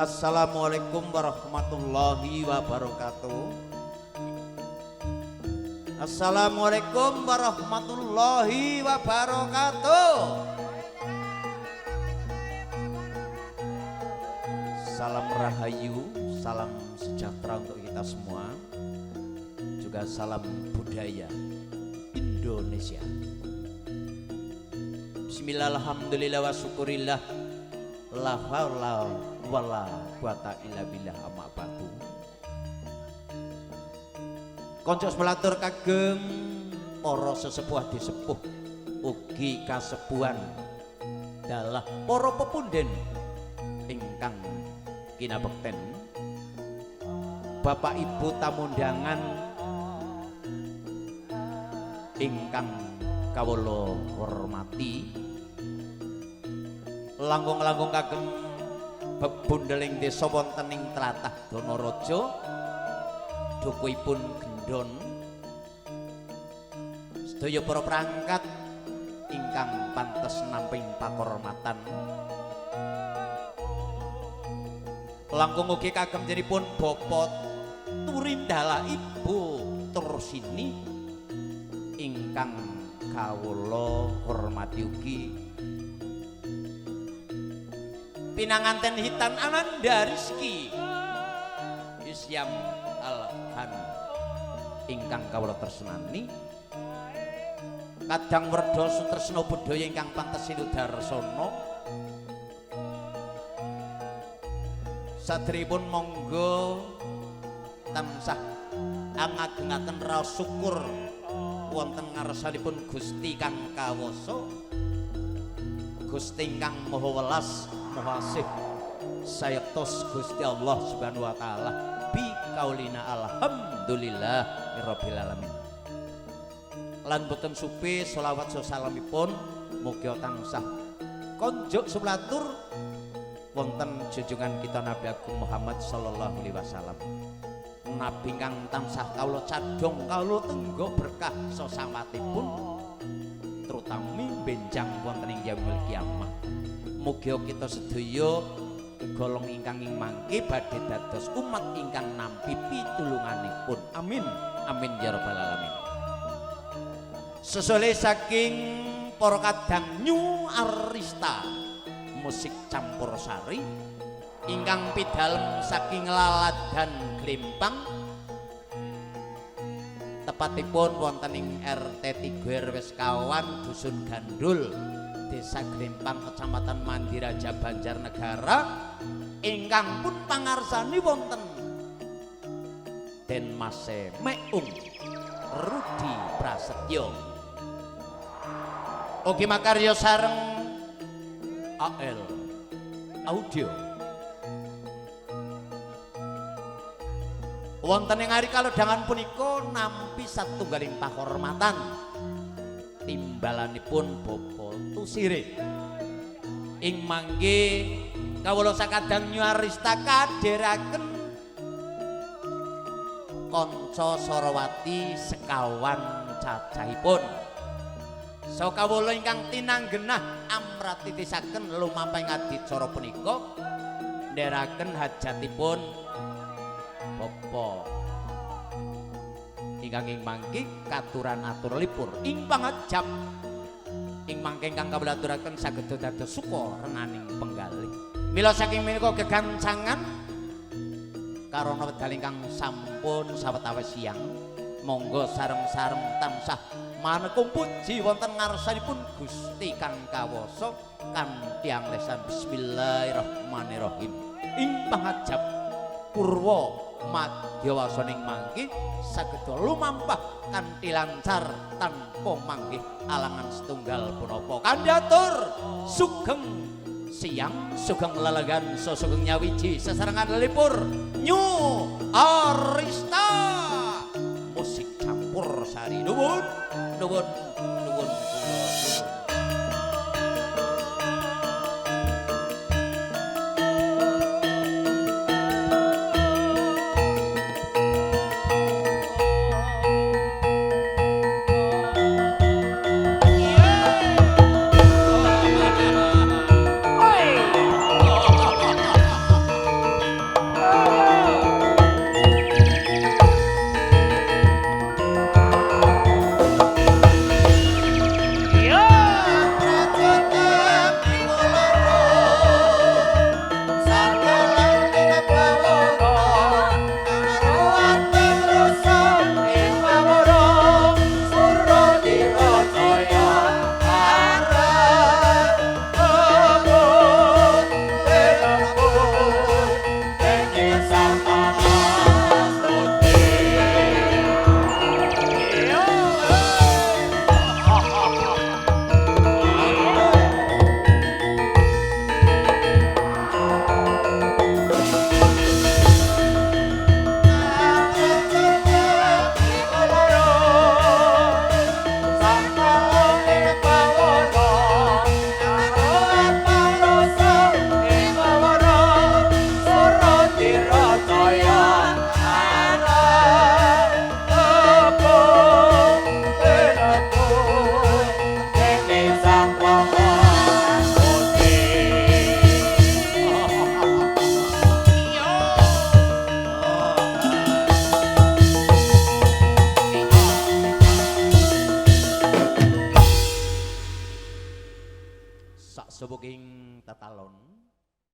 Assalamualaikum warahmatullahi wabarakatuh. Assalamualaikum warahmatullahi wabarakatuh. Salam rahayu, salam sejahtera untuk kita semua. Juga salam budaya Indonesia. Bismillah, alhamdulillah wa syukurillah. La haula wala quwata illa billah, amma ba'du. Kanca sepelatur kagem para sesepuh disepuh ugi kasepuhan dalah para pepunden ingkang kinabekten, Bapak Ibu tamu undangan ingkang kawula hormati, langkung-langkung kagem bebundeling desa wonten ing tlatah Danaraja, dukuhipun gendon, sedaya para perangkat ingkang pantes nampi pakurmatan, langkung ugi kagem jenipun Bapak Turindala Ibu Tursini ingkang kawula hormati ugi, pinanganten hitan Ananda Rizki Isyam Alhan ingkang kawula tresnani, kadang werda sutresna budaya ingkang pantes sinudarsana. Sadèrèngipun monggo tansah angagengaken raos syukur wonten ngarsanipun Gusti kang kawasa, Gusti ingkang Maha Welas Maha Asih, sayektos Gusti Allah Subhanahu wa taala. Bi kaulina alhamdulillah rabbil alamin. Lan boten supi selawat salamipun mugi tansah konjuk sepelatur wonten junjungan kita Nabi Agung Muhammad sallallahu alaihi wasallam. Nabi kang tansah kawula cadhong kawula tenggo berkah sesawatipun, terutami benjang wonten ing yaumul kiamah. Mugi kita sedaya golong ingkang ing mangke badhe dados umat ingkang nampi pitulunganipun. Amin amin ya rabbal alamin. Sesole saking para kadang New Arista musik campursari ingkang pidalem saking laladan Glempang, tepatipun wonten ing RT 3 RW sekawan Dusun Gandul, Desa Glempang, Kecamatan Mandiraja, Banjarnegara, ingkang pun pangarsani wonten Den Mase Meung Rudi Prasetyo, ugi makarya sareng AL Audio. Wonten ing ari kalodhangan punika nampi satunggaling pakurmatan timbalanipun Bapak Tusire. Ing mangke kawula sakadang nyuarista kadheraken kanca Sarawati sekawan cacahipun. So kawula ingkang tinanggenah amratitisaken lumampahing adicara punika ndherekaken hajatipun Bapak ingkang ing mangke katuran atur lipur ing pangajap ing mangke ingkang kawula aturaken saged dados suka renaning penggalih. Mila saking menika gegancangan karana wedal ingkang sampun sawetawis siang, monggo sareng-sareng tansah manekung puji wonten ngarsanipun Gusti kang kawasa kanthi anglesan bismillahirrahmanirrahim. Ing pangajap purwa madyawasaning mangke saged lumampah kanthi lancar tanpa manggih alangan setunggal punapa. Kandhatur sugeng siang, sugeng lelegan, sugeng nyawiji sesarengan lelipur New Arista musik campur sari. Nuwun nuwun